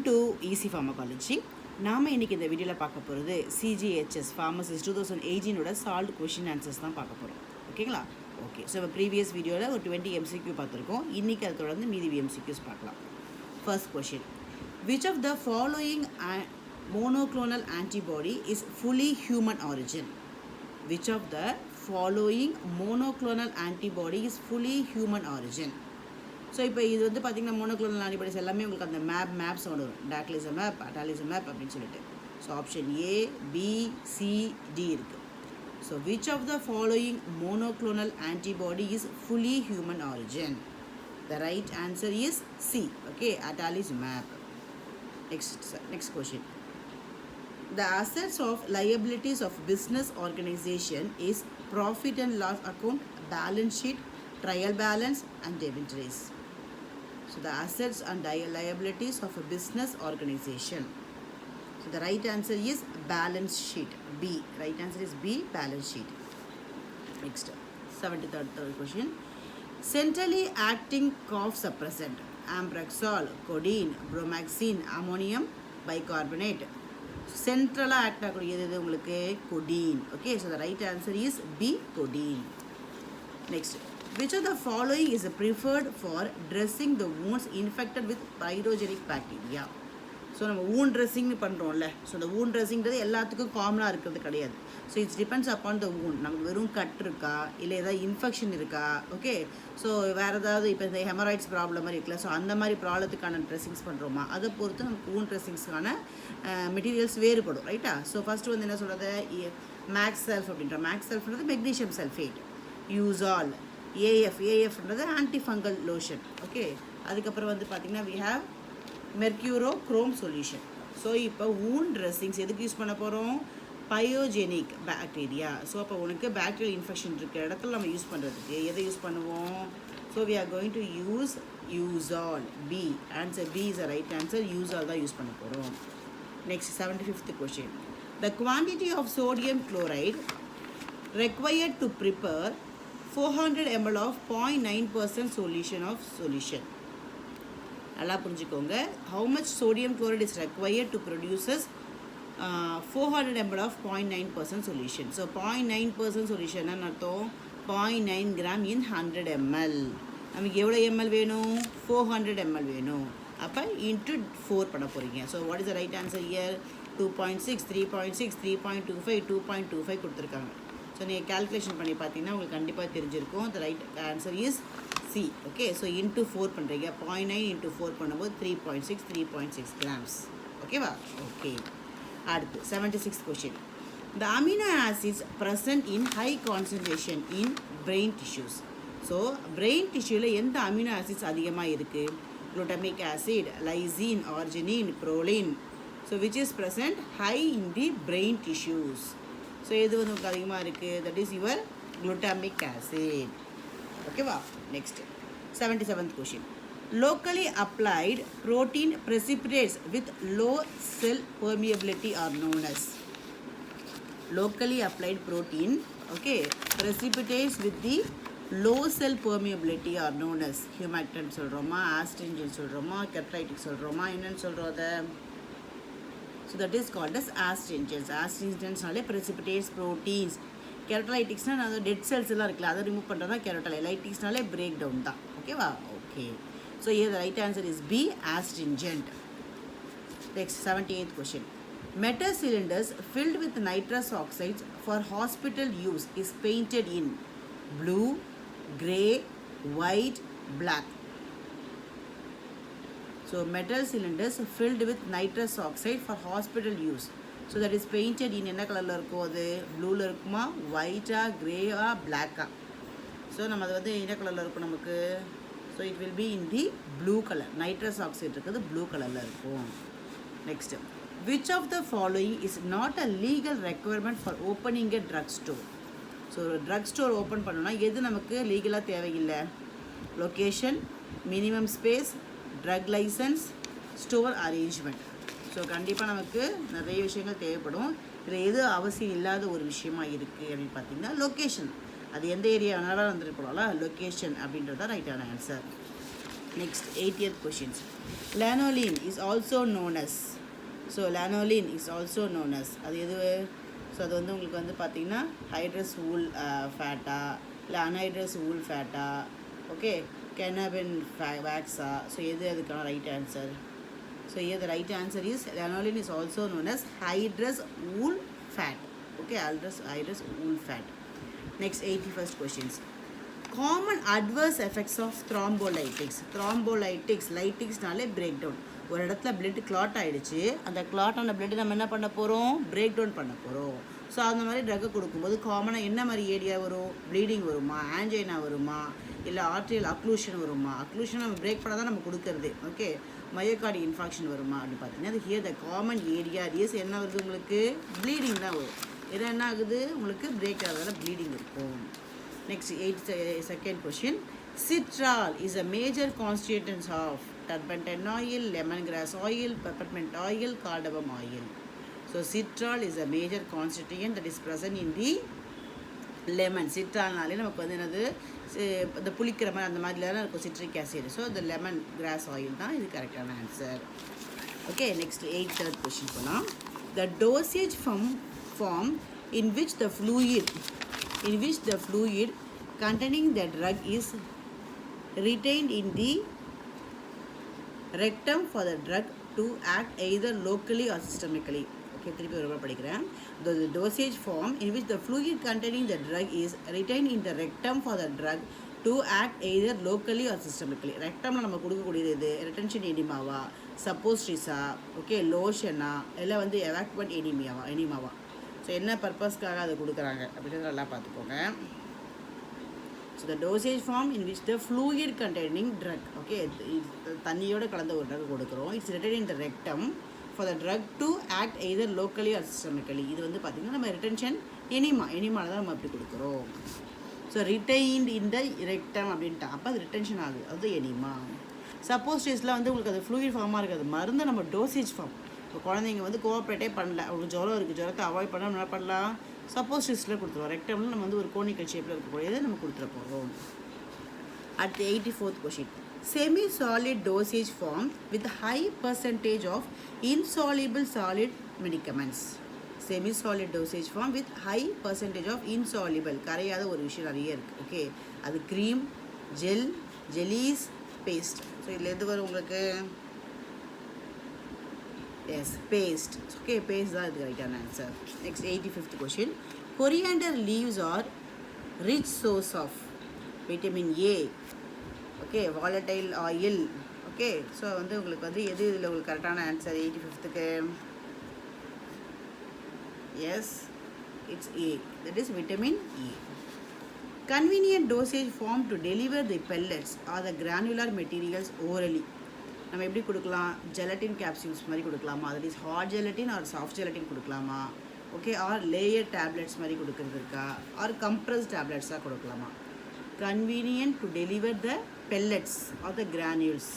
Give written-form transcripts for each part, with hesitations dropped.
to easy pharmacology. நாம இன்னைக்கு இந்த வீடியோல பார்க்க போறது CGHS pharmacist 2018 ஓட solved question answers தான் பார்க்க போறோம். ஓகேங்களா? ஓகே. சோ previous வீடியோல ஒரு 20 MCQ பார்த்திருக்கோம். இன்னைக்கு அத தொடர்ந்து மீதி MCQs பார்க்கலாம். First question. Which of the following monoclonal antibody is fully human origin? Which of the following monoclonal antibody is fully human origin? So இப்போ இது வந்து பார்த்திங்கன்னா மோனோக்ளோனல் ஆன்டிபாடிஸ் எல்லாமே உங்களுக்கு அந்த மேப் சவுண்ட் வரும். டாக்லிசமேப், அட்டாலிசமேப் அப்படின்னு சொல்லிட்டு. So option A, B, C, D இருக்குது. So which of the following monoclonal antibody is fully human origin? The right answer is C. Okay, அட்டாலிசமேப். Next question. The assets of liabilities of business organization is profit and loss account, balance sheet, trial balance and inventories. So the assets and liabilities of a business organization. So the right answer is balance sheet. B. Right answer is B, balance sheet. Next, 73rd question. Centrally acting cough suppressant: ambroxol, codeine, bromoxine, ammonium bicarbonate. Centrally act ஆகக்கூடியது உங்களுக்கு codeine. Okay, so the right answer is B, codeine. Next, which of the following is preferred for dressing the wounds infected with pyrogenic bacteria? So நம்ம wound dressing பண்ணுறோம்ல, so இந்த wound dressingன்றது எல்லாத்துக்கும் காமனாக இருக்கிறது கிடையாது. So it's depends upon the wound. நமக்கு வெறும் cut இருக்கா, இல்லை ஏதாவது இன்ஃபெக்ஷன் இருக்கா, ஓகே, ஸோ வேறு ஏதாவது இப்போ இந்த ஹெமராய்ட்ஸ் ப்ராப்ளம் மாதிரி இருக்குல்ல, ஸோ அந்த மாதிரி ப்ராப்ளத்துக்கான ட்ரெஸ்ஸிங்ஸ் பண்ணுறோமா, அதை பொறுத்து நமக்கு wound dressingஸ்க்கான மெட்டீரியல்ஸ் வேறுபடும், ரைட்டா? ஸோ ஃபஸ்ட்டு வந்து என்ன சொல்கிறது, மேக்ஸ் செல்ஃப் அப்படின்ற மேக்ஸ் செல்ஃப்ன்றது மெக்னீஷியம் சல்ஃபேட், யூசால், ஏஎஃப்ன்றது ஆன்டிஃபங்கல் லோஷன், ஓகே. அதுக்கப்புறம் வந்து பார்த்திங்கன்னா we have mercurochrome solution. So இப்போ wound ட்ரெஸ்ஸிங்ஸ் எதுக்கு யூஸ் பண்ண போகிறோம்? Biogenic bacteria. ஸோ அப்போ உனக்கு பாக்டீரியல் இன்ஃபெக்ஷன் இருக்கிற இடத்துல நம்ம யூஸ் பண்ணுறதுக்கு எதை யூஸ் பண்ணுவோம்? So we are going to use Eusol. B answer, B is the right answer. Eusol தான் யூஸ் பண்ண போகிறோம். Next 75th question. The quantity of sodium chloride required to prepare 400 ml of 0.9% solution of solution. நல்லா புரிஞ்சுக்கோங்க. How much sodium chloride is required to produces 400 ml of 0.9% solution? So 0.9% solution ன்னு அர்த்தம் 0.9 gram in 100 ml. நமக்கு எவ்வளோ ml வேணும்? 400 ml வேணும். அப்போ into 4 பண்ண போகிறீங்க. So what is the right answer year? 2.6, 3.6, 3.25, 2.25 கொடுத்துருக்காங்க. ஸோ நீங்கள் கேல்குலேஷன் பண்ணி பார்த்தீங்கன்னா உங்களுக்கு கண்டிப்பாக தெரிஞ்சிருக்கும். த right answer is C. Okay, so into 4 பண்ணுறீங்க. 0.9 இன்ட்டு 4 பண்ணும்போது 3.6 கிராம்ஸ். ஓகேவா? ஓகே. அடுத்து 76th question. The amino acids present in high concentration in brain tissues. So brain டிஷ்யூவில் எந்த அமினோ ஆசிட்ஸ் அதிகமாக இருக்குது? Glutamic acid, lysine, arginine, proline. So which is present high in the brain tissues. So எது வந்து உங்களுக்கு அதிகமாக இருக்குது? That is your glutamic acid. ஓகேவா? Next 77th question. Locally applied protein precipitates with low cell permeability are known as. Locally applied protein, okay, precipitates with the low cell permeability are known as. Humectant சொல்கிறோமா, astringent சொல்கிறோமா, கெப்டைட்டிக் சொல்கிறோமா, என்னென்னு சொல்கிறோம் அதை? So that is called as astringents. Astringents precipitates proteins. Keratolytics na dead cells ella irukla adha remove pandradha keratolytics nale break down da. Okay va? Okay. So here the right answer is B, astringent. Next 78th question. Metal cylinders filled with nitrous oxides for hospital use is painted in blue, grey, white, black. So metal cylinders filled with nitrous oxide for hospital use. So that is painted in என்ன கலரில் இருக்கும்? அது ப்ளூவில் இருக்குமா, ஒயிட்டா, கிரேவா, பிளாக்கா? So நம்ம அது வந்து என்ன கலரில் இருக்கும் நமக்கு? So it will be in the blue colour. Nitrous oxide இருக்கிறது ப்ளூ கலரில் இருக்கும். Next, which of the following is not a legal requirement for opening a drug store? So ஒரு ட்ரக் ஸ்டோர் ஓப்பன் பண்ணோன்னா எது நமக்கு லீகலாக தேவையில்லை? Location, minimum space, drug licence, store arrangement. So கண்டிப்பாக நமக்கு நிறைய விஷயங்கள் தேவைப்படும். இதில் எது அவசியம் இல்லாத ஒரு விஷயமா இருக்குது அப்படின்னு பார்த்தீங்கன்னா லொக்கேஷன். அது எந்த ஏரியா வேணாலும் வந்துருக்கணும்ல, லொக்கேஷன் அப்படின்றது தான் ரைட்டான answer. Next 80th questions. Lanolin is also known as. So lanolin is also known as. அது எது? ஸோ அது வந்து உங்களுக்கு வந்து பார்த்தீங்கன்னா ஹைட்ரஸ் வூல் ஃபேட்டா இல்லை அன்ஹைட்ரஸ் வூல் ஃபேட்டா, ஓகே, கெனபின் வேக்ஸா. ஸோ எது அதுக்கான right answer? So here the right answer is lanolin is also known as hydrous wool fat. Okay, hydrous wool fat. Next 81st questions. Common adverse effects of thrombolytics. Thrombolytics, lyticsனாலே break down. ஒரு இடத்துல blood clot ஆகிடுச்சு, அந்த கிளாட்டான blood நம்ம என்ன பண்ண போகிறோம்? Break down பண்ண போகிறோம். ஸோ அந்த மாதிரி ட்ரக்கை கொடுக்கும்போது காமனாக என்ன மாதிரி ஏரியா வரும்? ப்ளீடிங் வருமா, ஆன்ஜைனா வருமா, இல்லை ஆர்ட்ரியல் அக்ளூஷன் வருமா? அக்ளூஷன் நம்ம பிரேக் பண்ணால் தான் நம்ம கொடுக்கறது. ஓகே, மயோகார்டி இன்ஃபாக்ஷன் வருமா அப்படின்னு பார்த்தீங்கன்னா அது here the common area is என்ன வருது உங்களுக்கு? ப்ளீடிங் தான் வரும். இது என்ன ஆகுது உங்களுக்கு? பிரேக் ஆகிறதால ப்ளீடிங் இருக்கும். Next 82nd question. Citral is a major constituent of turpentine oil, lemongrass oil, peppermint oil, cardamom oil. So citral is a major constituent that is present in the lemon. Citralனாலே நமக்கு வந்து என்னது? இந்த புளிக்கிற மாதிரி அந்த மாதிரிலாம் இருக்கும் citric acid. So the lemon grass oil தான் இது கரெக்டான answer. Okay, next 83rd question போலாம். The dosage form in which the fluid containing the drug is retained in the rectum for the drug to act either locally or systemically. Okay, திருப்பி ஒரு முறை படிக்கிறேன். The dosage form in which the fluid containing the drug is retained in the rectum for the drug to act either locally or systemically. ரெக்டமில் நம்ம கொடுக்கக்கூடியது இது retention எனிமாவா, சப்போஸ்ட்ரிஸா, okay, லோஷனா, இல்லை வந்து எவாக்வட் எனிமாவா. So என்ன பர்பஸ்க்காக அதை கொடுக்குறாங்க அப்படின்றத நல்லா பார்த்துக்கோங்க. So the dosage form in which the fluid containing drug, okay, தண்ணியோடு கலந்த ஒரு ட்ரக் கொடுக்குறோம். It's retained in the rectum for the drug to act either locally or systemically. இது வந்து பார்த்திங்கன்னா நம்ம ரிட்டென்ஷன் எனிமாவில் தான் நம்ம அப்படி கொடுக்குறோம். So retained in the rectum அப்படின்ட்டா அப்போ அது ரிட்டென்ஷன் ஆகுது, அது எனிமா. சப்போஸ் டேஸ்லாம் வந்து உங்களுக்கு அது ஃப்ளூயிட் ஃபார்மாக இருக்காது, மருந்து நம்ம டோசேஜ் ஃபார்ம். இப்போ குழந்தைங்க வந்து கோஆப்ரேட்டே பண்ணல, அவங்களுக்கு ஜுரம் இருக்குது, ஜுரத்தை அவாய்ட் பண்ணால் என்ன பண்ணலாம்? சப்போஸ் டெஸ்ட்டில் கொடுத்துருவோம். ரெக்டமில் நம்ம வந்து ஒரு கோனிக்கல் ஷேப்பில் இருக்கக்கூடியதை நம்ம கொடுத்துட போகிறோம். அடுத்து 84th question. Semi solid dosage form with high percentage of insoluble solid medicaments. Semi solid dosage form with high percentage of insoluble, கரையாத ஒரு விஷயம் நிறைய இருக்குது. ஓகே, அது cream, gel, jellies, paste. So இதில் எது வரும் உங்களுக்கு? Yes, paste. Okay, paste is the right answer. Next 85th question. Coriander leaves are rich source of vitamin A. Okay, volatile oil. Okay, so வந்து உங்களுக்கு வந்து எது இதில் உங்களுக்கு கரெக்டான answer 85th? Yes, it's A. That is vitamin A. Convenient dosage form to deliver the pellets or the granular materials orally. நம்ம எப்படி கொடுக்கலாம்? ஜெலட்டின் கேப்சூல்ஸ் மாதிரி கொடுக்கலாமா, that is hard gelatin or soft gelatin கொடுக்கலாமா, ஓகே, ஆர் லேயர் டேப்லெட்ஸ் மாதிரி கொடுக்குறது இருக்கா, or compress டேப்லெட்ஸாக கொடுக்கலாமா? Convenient to deliver the pellets or the granules.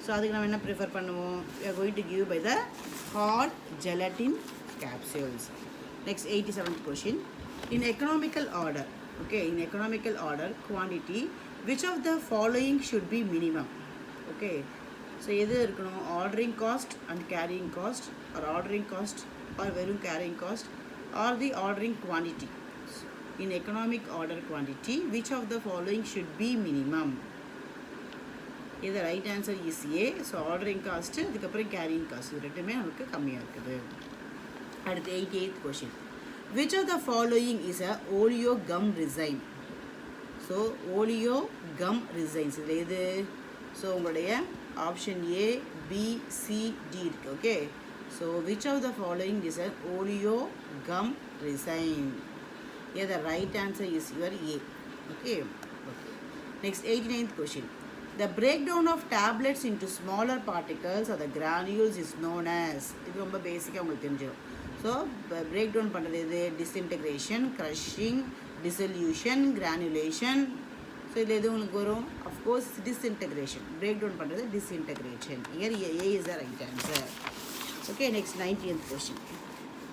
So அதுக்கு நம்ம என்ன ப்ரிஃபர் பண்ணுவோம்? we are going to give by the hard gelatin capsules. Next 87th question. In economical order, okay, in economical order quantity, which of the following should be minimum? Okay, so எது இருக்கணும்? ordering cost and carrying cost, or ordering cost or வெறும் carrying cost, or the ordering quantity. In economic order quantity, which of the following should be minimum? The right answer is A. So ordering cost அதுக்கப்புறம் carrying cost இது ரெண்டுமே நமக்கு கம்மியாக இருக்குது. அடுத்து 88th question. Which of the following is a oleo gum resin? So oleo gum resins இதில் எது? So உங்களுடைய option A, B, C, D இருக்குது. Okay, so which of the following is a oleo gum resin? The right answer is your A. Okay, okay. Next 89th question. The break down of tablets into smaller particles or the granules is known as. இது ரொம்ப பேசிக்காக உங்களுக்கு தெரிஞ்சிடும். So break down பண்ணுறது எது? Disintegration, crushing, dissolution, granulation. So இதில் எது உங்களுக்கு வரும்? Of course disintegration. பிரேக் டவுன் பண்ணுறது disintegration. Here A is the right answer. Okay, next 90th question.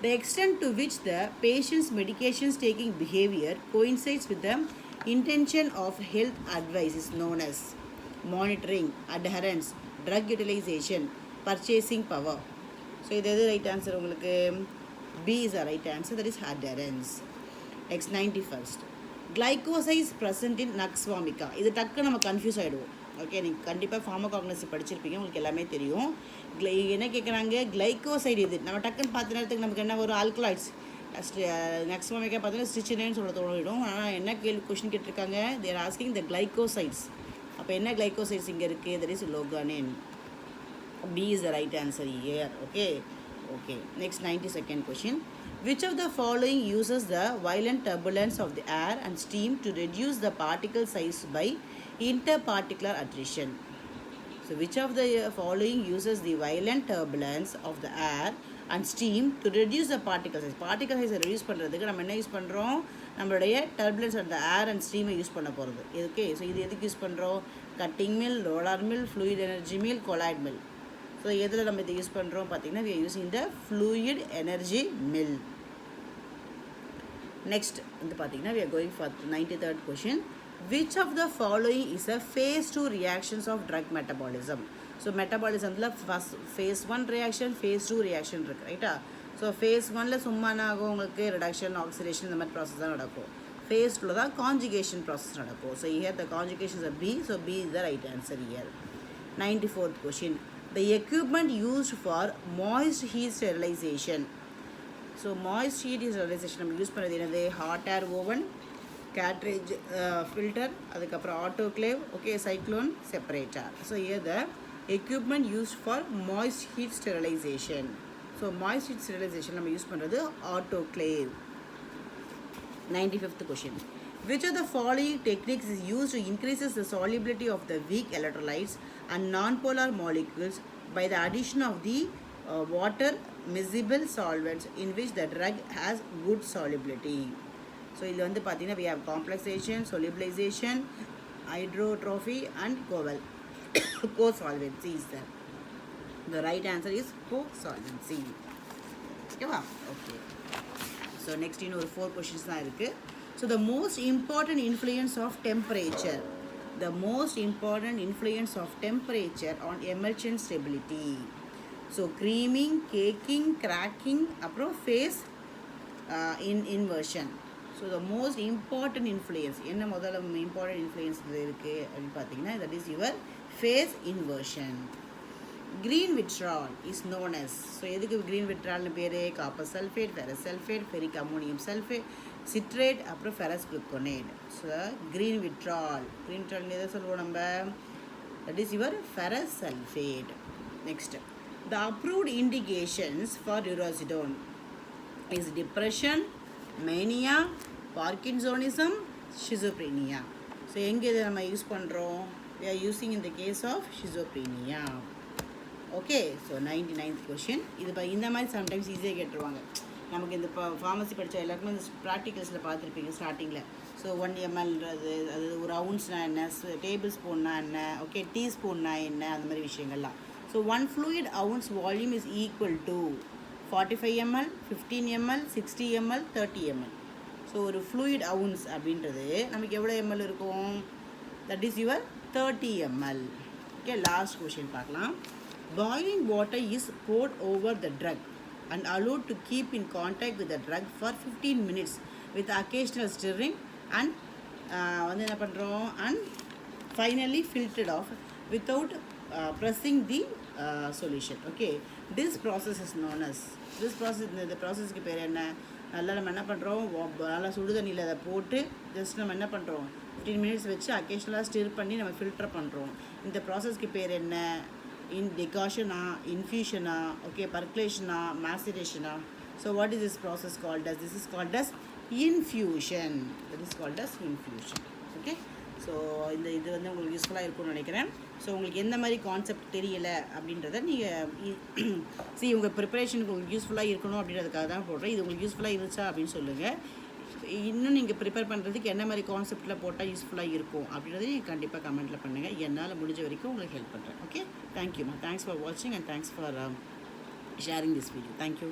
The extent to which the patient's medications taking behavior coincides with the Intention of health advice is known as monitoring, adherence, drug utilization, purchasing power. So இது எது right answer உங்களுக்கு? B is the right answer, that is adherence. Next 91st. Glycosides present in nux vomica. இது டக்கு நம்ம confuse ஆகிடுவோம். Okay, நீங்கள் கண்டிப்பாக pharmacognosy படிச்சிருப்பீங்க, உங்களுக்கு எல்லாமே தெரியும். என்ன கேட்குறாங்க, கிளைக்கோசைடு இது நம்ம டக்குன்னு பார்த்த நேரத்துக்கு நமக்கு என்ன ஒரு ஆல்கலாய்ட்ஸ் நெக்ஸ்ட் மொமெக்கா பார்த்தீங்கன்னா ஸ்டிச்சினேன்னு சொல்ல தோணிடும். ஆனால் என்ன கொஷின் கேட்டிருக்காங்க, தேர் ஆஸ்கிங் த கிளைக்கோசைட்ஸ். அப்போ என்ன கிளைக்கோசைட்ஸ் இங்கே இருக்குது? That is loganin. B is the right answer here. Okay. Next 92nd question. Which of the following uses the violent turbulence of the air and steam to reduce the particle size by interparticular attrition? So which of the following uses the violent turbulence of the air and steam to reduce the particle size? Particle size reduce பண்ணுறதுக்கு நம்ம என்ன use பண்ணுறோம்? நம்மளுடைய turbulence of the air and steam use பண்ண போகிறது. Okay, so இது எதுக்கு use பண்ணுறோம்? Cutting mill, roller mill, fluid energy mill, colloid mill. So எதில் நம்ம இதை யூஸ் பண்ணுறோம் பார்த்தீங்கன்னா, we are using the fluid energy mill. Next வந்து பார்த்தீங்கன்னா, we are going for 93rd question. Which of the following is a phase 2 reactions of drug metabolism? So metabolismல first phase 1 reaction, phase 2 reaction இருக்கு, ரைட்டா? So phase 1ல சும்மா ஆகும் உங்களுக்கு reduction, oxidation இந்த மாதிரி process தான் நடக்கும். phase 2ல தான் கான்ஜுகேஷன் ப்ராசஸ் நடக்கும். So here the conjugation is a B, so B is the right answer here. 94th question. The equipment used for moist heat sterilization. So moist heat sterilization நம்ம use பண்ணுறது என்னது? Hot air oven, cartridge filter, அதுக்கப்புறம் autoclave, okay, cyclone separator. So here the equipment used for moist heat sterilization. So moist heat sterilization நம்ம use பண்ணுறது autoclave. 95th question. Which of the following techniques is used to increases the solubility of the weak electrolytes and non-polar molecules by the addition of the water miscible solvents in which the drug has good solubility? So இதில் வந்து பார்த்தீங்கன்னா, we have complexation, solubilization, hydrotrophy and co-solvency is there. The right answer is co-solvency. ஓகேவா? Okay. So next இன்னும் ஒரு 4 questions தான் இருக்குது. So the most important influence of temperature. The most important influence of temperature on emulsion stability. So creaming, caking, cracking, அப்புறம் phase inversion. So the most important influence, என்ன முதல்ல important influence இருக்குது அப்படின்னு பார்த்தீங்கன்னா, that is your phase inversion. Green withdrawal is known as, so எதுக்கு green withdrawalனு பேர்? Copper sulphate, ferrous sulphate, ferric ammonium sulphate, citrate, அப்புறம் ferrous gluconate. So green withdrawal எதை சொல்லுவோம் நம்ம? that is your ferrous sulfate. Next, the approved indications for urosidone is depression, mania, parkinsonism, schizophrenia. So எங்கே இதை நம்ம use பண்ணுறோம்? we are using in the case of schizophrenia. Okay, so 99th question. இது இந்த மாதிரி சம்டைம்ஸ் ஈஸியாக கேட்டுருவாங்க. நமக்கு இந்த ஃபார்மசி படித்த எல்லாருக்குமே இந்த ப்ராக்டிகல்ஸில் பார்த்துருப்பீங்க ஸ்டார்டிங்கில். ஸோ 1 mlன்றது அது ஒரு அவுன்ஸ்னா என்ன, டேபிள் ஸ்பூன்னா என்ன, ஓகே, டீஸ்பூன்னா என்ன, அந்த மாதிரி விஷயங்கள்லாம். So 1 fluid ounce volume is equal to 45 ml, 15 ml, 60 ml, 30 ml. So ஒரு ஃப்ளூயிட் அவுன்ஸ் அப்படின்றது நமக்கு எவ்வளோ எம்எல் இருக்கும்? That is your 30 ml. Okay, last question பார்க்கலாம். Boiling water is poured over the drug and allowed to keep in contact with the drug for 15 minutes with occasional stirring and வந்து என்ன பண்ணுறோம், and finally filtered off without pressing the solution. Okay, this process is known as, this process, இந்த ப்ராசஸ்க்கு பேர் என்ன? நல்லா நம்ம என்ன பண்ணுறோம், நல்லா சுடு தண்ணியில் அதை போட்டு ஜஸ்ட் நம்ம என்ன பண்ணுறோம், 15 minutes வச்சு அக்கேஷ்னலாக ஸ்டிர் பண்ணி நம்ம ஃபில்டர் பண்ணுறோம். இந்த ப்ராசஸ்க்கு பேர் என்ன? decoction-ஆ, infusion-ஆ, okay, percolation-ஆ, maceration-ஆ? So what is this process called as? This is called as infusion. That is called as infusion. Okay, so இது வந்து உங்களுக்கு யூஸ்ஃபுல்லாக இருக்கும்னு நினைக்கிறேன். ஸோ உங்களுக்கு எந்த மாதிரி கான்செப்ட் தெரியலை அப்படின்றத நீங்கள் உங்கள் ப்ரிப்பரேஷனுக்கு உங்களுக்கு யூஸ்ஃபுல்லாக இருக்கணும் அப்படின்றதுக்காக தான் போடுறேன். இது உங்களுக்கு யூஸ்ஃபுல்லாக இருந்துச்சா அப்படின்னு சொல்லுங்கள். இன்னும் நீங்கள் ப்ரிப்பேர் பண்ணுறதுக்கு என்ன மாதிரி கான்செப்டில் போட்டால் யூஸ்ஃபுல்லாக இருக்கும் அப்படின்றத நீங்கள் கண்டிப்பாக கமெண்ட்டில் பண்ணுங்கள். என்னால் முடிஞ்ச வரைக்கும் உங்களுக்கு ஹெல்ப் பண்ணுறேன். Okay, thank you. தேங்க்ஸ் ஃபார் வாட்சிங் and thanks for sharing this video. Thank you.